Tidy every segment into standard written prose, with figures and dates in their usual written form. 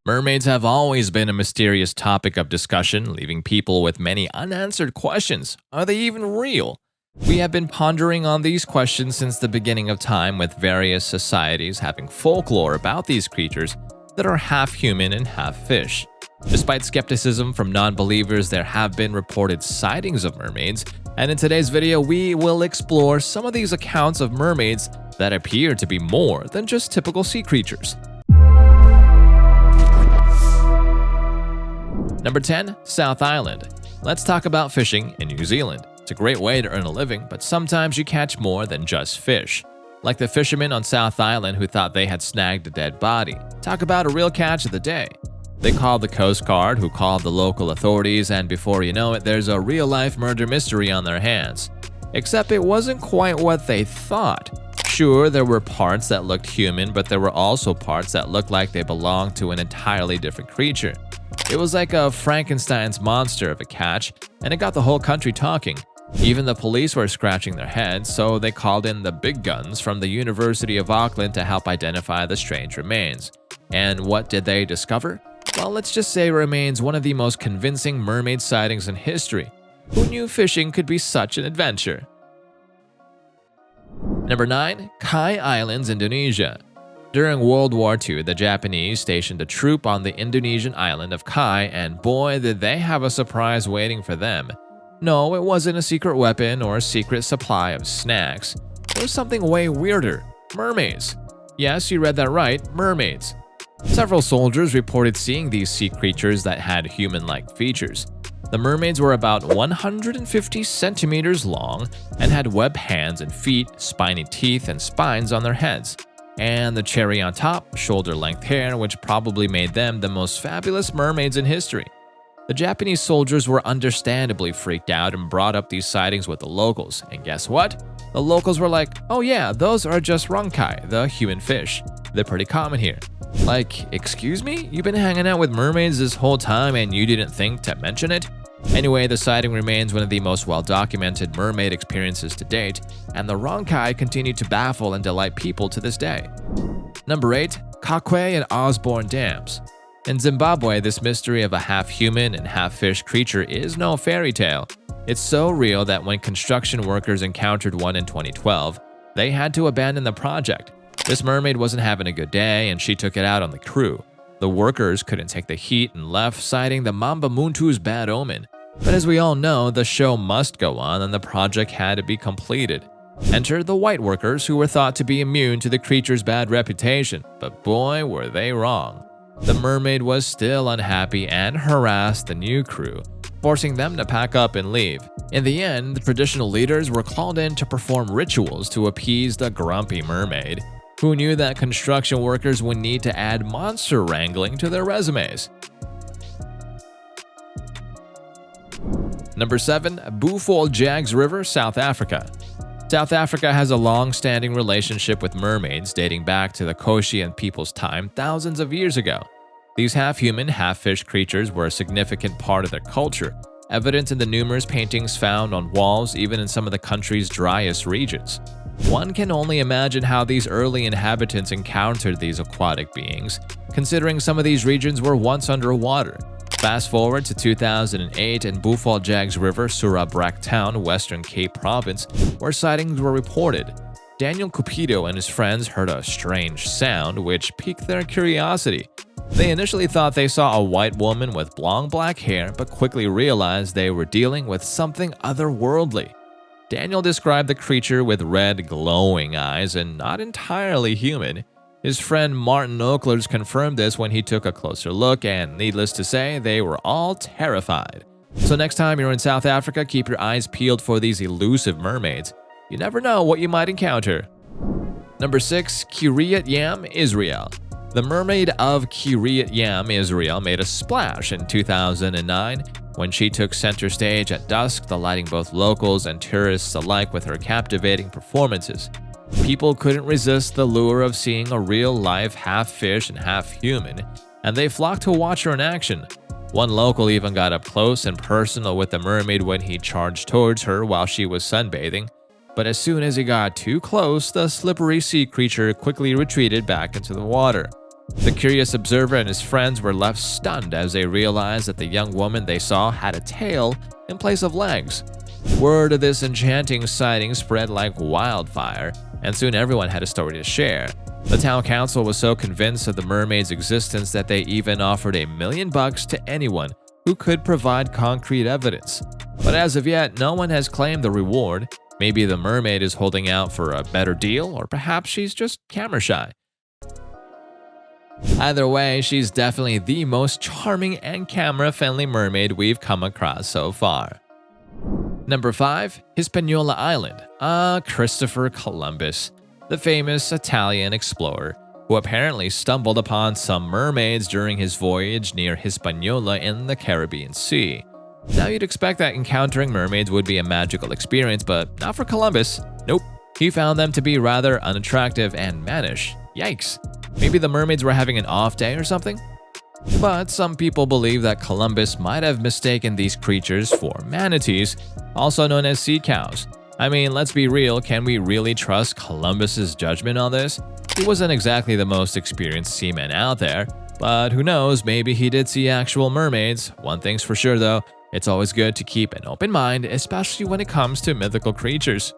Mermaids have always been a mysterious topic of discussion, leaving people with many unanswered questions. Are they even real? We have been pondering on these questions since the beginning of time, with various societies having folklore about these creatures that are half human and half fish. Despite skepticism from non-believers, there have been reported sightings of mermaids, and in today's video we will explore some of these accounts of mermaids that appear to be more than just typical sea creatures. Number 10. South Island. Let's talk about fishing in New Zealand. It's a great way to earn a living, but sometimes you catch more than just fish. Like the fishermen on South Island who thought they had snagged a dead body. Talk about a real catch of the day. They called the Coast Guard, who called the local authorities, and before you know it, there's a real-life murder mystery on their hands. Except it wasn't quite what they thought. Sure, there were parts that looked human, but there were also parts that looked like they belonged to an entirely different creature. It was like a Frankenstein's monster of a catch, and it got the whole country talking. Even the police were scratching their heads, so they called in the big guns from the University of Auckland to help identify the strange remains. And what did they discover? Well, let's just say it remains one of the most convincing mermaid sightings in history. Who knew fishing could be such an adventure? Number 9. Kakwe Islands, Indonesia. During World War II, the Japanese stationed a troop on the Indonesian island of Kakwe, and boy, did they have a surprise waiting for them. No, it wasn't a secret weapon or a secret supply of snacks. It was something way weirder. Mermaids. Yes, you read that right, mermaids. Several soldiers reported seeing these sea creatures that had human-like features. The mermaids were about 150 centimeters long and had webbed hands and feet, spiny teeth, and spines on their heads. And the cherry on top, shoulder-length hair, which probably made them the most fabulous mermaids in history. The Japanese soldiers were understandably freaked out and brought up these sightings with the locals. And guess what? The locals were like, oh yeah, those are just ronkai, the human fish. They're pretty common here. Like, excuse me? You've been hanging out with mermaids this whole time and you didn't think to mention it? Anyway, the sighting remains one of the most well-documented mermaid experiences to date, and the ronkai continue to baffle and delight people to this day. Number 8. Kakwe and Osborne Dams. In Zimbabwe, this mystery of a half-human and half-fish creature is no fairy tale. It's so real that when construction workers encountered one in 2012, they had to abandon the project. This mermaid wasn't having a good day, and she took it out on the crew. The workers couldn't take the heat and left, citing the Mamba Muntu bad omen. But as we all know, the show must go on and the project had to be completed. Enter the white workers, who were thought to be immune to the creature's bad reputation, but boy were they wrong. The mermaid was still unhappy and harassed the new crew, forcing them to pack up and leave. In the end, the traditional leaders were called in to perform rituals to appease the grumpy mermaid, who knew that construction workers would need to add monster wrangling to their resumes. Number 7. Bufoeljags River, South Africa. South Africa has a long-standing relationship with mermaids dating back to the Cochin people's time thousands of years ago. These half-human, half-fish creatures were a significant part of their culture, evident in the numerous paintings found on walls even in some of the country's driest regions. One can only imagine how these early inhabitants encountered these aquatic beings, considering some of these regions were once underwater. Fast forward to 2008 in Bufoeljags River, Surabaya Town, Western Cape Province, where sightings were reported. Daniel Cupido and his friends heard a strange sound, which piqued their curiosity. They initially thought they saw a white woman with long black hair, but quickly realized they were dealing with something otherworldly. Daniel described the creature with red, glowing eyes and not entirely human. His friend Martin Oaklers confirmed this when he took a closer look, and needless to say, they were all terrified. So next time you're in South Africa, keep your eyes peeled for these elusive mermaids. You never know what you might encounter. Number 6. Kiryat Yam, Israel. The mermaid of Kiryat Yam, Israel made a splash in 2009 when she took center stage at dusk, delighting both locals and tourists alike with her captivating performances. People couldn't resist the lure of seeing a real-life half-fish and half-human, and they flocked to watch her in action. One local even got up close and personal with the mermaid when he charged towards her while she was sunbathing. But as soon as he got too close, the slippery sea creature quickly retreated back into the water. The curious observer and his friends were left stunned as they realized that the young woman they saw had a tail in place of legs. Word of this enchanting sighting spread like wildfire, and soon everyone had a story to share. The town council was so convinced of the mermaid's existence that they even offered $1 million to anyone who could provide concrete evidence. But as of yet, no one has claimed the reward. Maybe the mermaid is holding out for a better deal, or perhaps she's just camera shy. Either way, she's definitely the most charming and camera-friendly mermaid we've come across so far. Number 5. Hispaniola Island. Christopher Columbus, the famous Italian explorer, who apparently stumbled upon some mermaids during his voyage near Hispaniola in the Caribbean Sea. Now you'd expect that encountering mermaids would be a magical experience, but not for Columbus. Nope. He found them to be rather unattractive and mannish. Yikes. Maybe the mermaids were having an off day or something? But some people believe that Columbus might have mistaken these creatures for manatees, also known as sea cows. I mean, let's be real, can we really trust Columbus's judgment on this? He wasn't exactly the most experienced seaman out there, but who knows, maybe he did see actual mermaids. One thing's for sure though, it's always good to keep an open mind, especially when it comes to mythical creatures.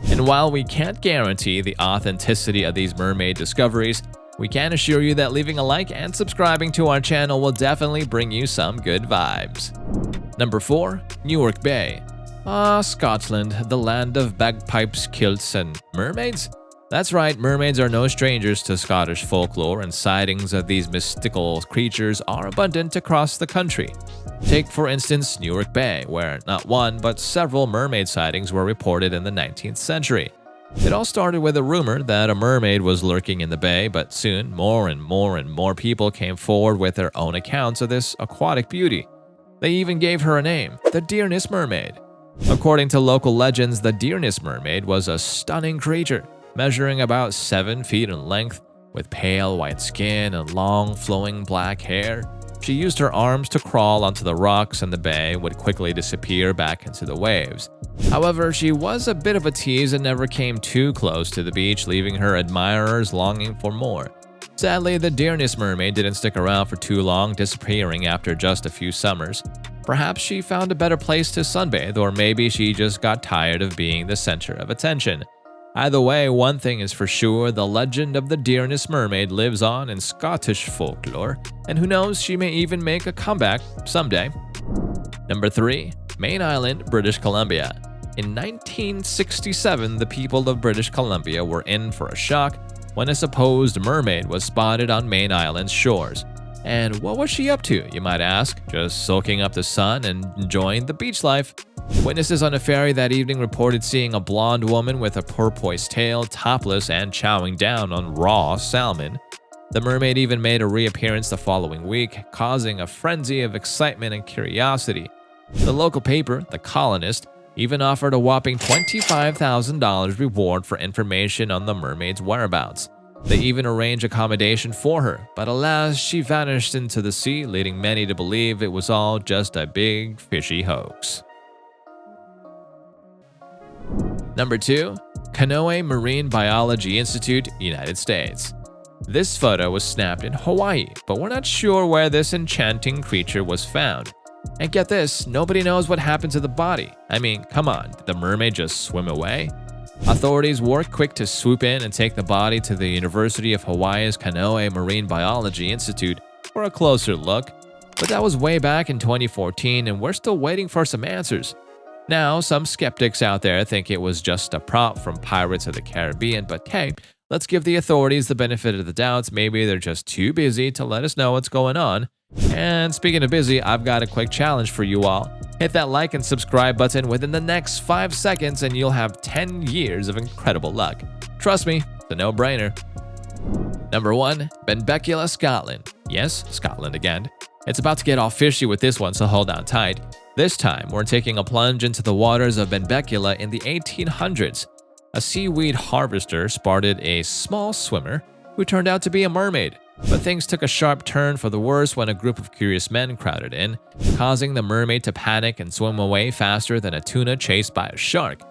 And while we can't guarantee the authenticity of these mermaid discoveries, we can assure you that leaving a like and subscribing to our channel will definitely bring you some good vibes. Number 4. Newark Bay. Scotland, the land of bagpipes, kilts, and mermaids? That's right, mermaids are no strangers to Scottish folklore, and sightings of these mystical creatures are abundant across the country. Take, for instance, Newark Bay, where not one but several mermaid sightings were reported in the 19th century. It all started with a rumor that a mermaid was lurking in the bay, but soon more and more people came forward with their own accounts of this aquatic beauty. They even gave her a name, the Dearness Mermaid. According to local legends, the Dearness Mermaid was a stunning creature, measuring about 7 feet in length, with pale white skin and long flowing black hair. She used her arms to crawl onto the rocks, and the bay would quickly disappear back into the waves. However, she was a bit of a tease and never came too close to the beach, leaving her admirers longing for more. Sadly, the Dearness Mermaid didn't stick around for too long, disappearing after just a few summers. Perhaps she found a better place to sunbathe, or maybe she just got tired of being the center of attention. Either way, one thing is for sure, the legend of the Dearness Mermaid lives on in Scottish folklore, and who knows, she may even make a comeback someday. Number 3. Main Island, British Columbia. In 1967, the people of British Columbia were in for a shock when a supposed mermaid was spotted on Main Island's shores. And what was she up to, you might ask? Just soaking up the sun and enjoying the beach life. Witnesses on a ferry that evening reported seeing a blonde woman with a porpoise tail, topless, and chowing down on raw salmon. The mermaid even made a reappearance the following week, causing a frenzy of excitement and curiosity. The local paper, The Colonist, even offered a whopping $25,000 reward for information on the mermaid's whereabouts. They even arranged accommodation for her, but alas, she vanished into the sea, leading many to believe it was all just a big fishy hoax. Number 2. Kakwe Marine Biology Institute, United States. This photo was snapped in Hawaii, but we're not sure where this enchanting creature was found. And get this, nobody knows what happened to the body. I mean, come on, did the mermaid just swim away? Authorities were quick to swoop in and take the body to the University of Hawaii's Kakwe Marine Biology Institute for a closer look, but that was way back in 2014 and we're still waiting for some answers. Now, some skeptics out there think it was just a prop from Pirates of the Caribbean, but hey, let's give the authorities the benefit of the doubts. Maybe they're just too busy to let us know what's going on. And speaking of busy, I've got a quick challenge for you all. Hit that like and subscribe button within the next 5 seconds and you'll have 10 years of incredible luck. Trust me, it's a no-brainer. Number 1. Benbecula, Scotland. Yes, Scotland again. It's about to get all fishy with this one, so hold on tight. This time, we're taking a plunge into the waters of Benbecula in the 1800s. A seaweed harvester spotted a small swimmer who turned out to be a mermaid. But things took a sharp turn for the worse when a group of curious men crowded in, causing the mermaid to panic and swim away faster than a tuna chased by a shark.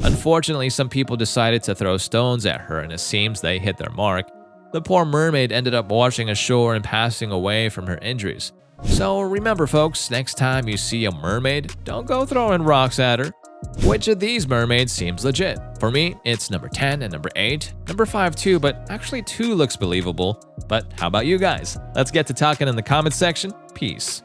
Unfortunately, some people decided to throw stones at her, and it seems they hit their mark. The poor mermaid ended up washing ashore and passing away from her injuries. So remember folks, next time you see a mermaid, don't go throwing rocks at her. Which of these mermaids seems legit? For me, it's number 10 and number 8. Number 5 too, but actually 2 looks believable. But how about you guys? Let's get to talking in the comments section. Peace.